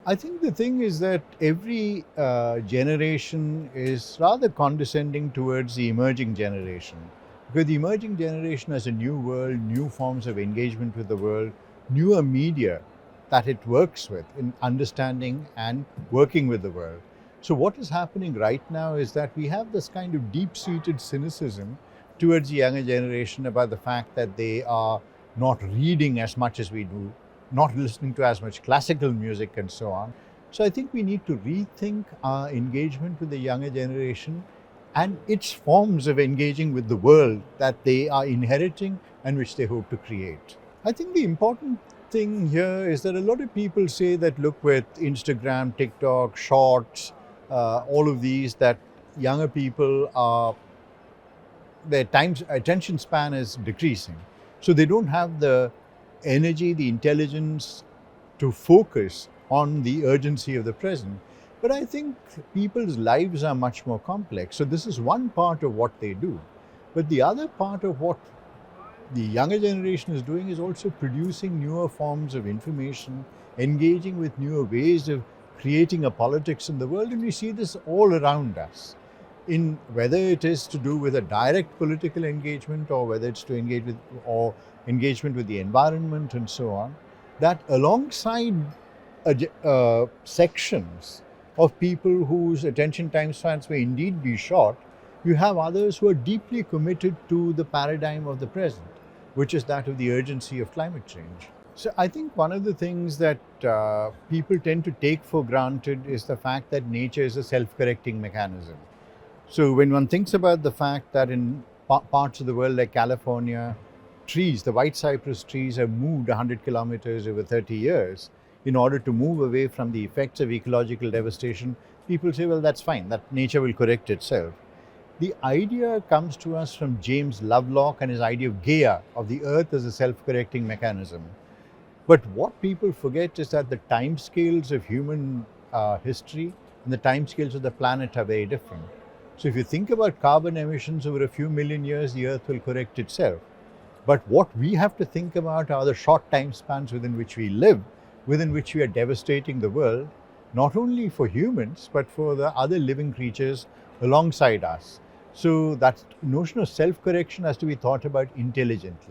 I think the thing is that every generation is rather condescending towards the emerging generation. Because the emerging generation has a new world, new forms of engagement with the world, newer media that it works with in understanding and working with the world. So, what is happening right now is that we have this kind of deep seated cynicism towards the younger generation about the fact that they are not reading as much as we do, not listening to as much classical music, and so on. So, I think we need to rethink our engagement with the younger generation and its forms of engaging with the world that they are inheriting and which they hope to create. I think the important thing here is that a lot of people say that, look, with Instagram, TikTok, Shorts, all of these, that younger people are, their time attention span is decreasing. So they don't have the energy, the intelligence to focus on the urgency of the present. But I think people's lives are much more complex. So this is one part of what they do. But the other part of what the younger generation is doing is also producing newer forms of information, engaging with newer ways of creating a politics in the world. And we see this all around us, in whether it is to do with a direct political engagement or whether it's to engage with or engagement with the environment and so on, that alongside sections of people whose attention time spans may indeed be short, you have others who are deeply committed to the paradigm of the present, which is that of the urgency of climate change. So I think one of the things that people tend to take for granted is the fact that nature is a self-correcting mechanism. So when one thinks about the fact that in parts of the world like California, trees, the white cypress trees, have moved 100 kilometers over 30 years in order to move away from the effects of ecological devastation, people say, well, that's fine, that nature will correct itself. The idea comes to us from James Lovelock and his idea of Gaia, of the earth as a self-correcting mechanism. But what people forget is that the timescales of human history and the timescales of the planet are very different. So if you think about carbon emissions over a few million years, the earth will correct itself. But what we have to think about are the short time spans within which we live, within which we are devastating the world, not only for humans, but for the other living creatures alongside us. So that notion of self-correction has to be thought about intelligently.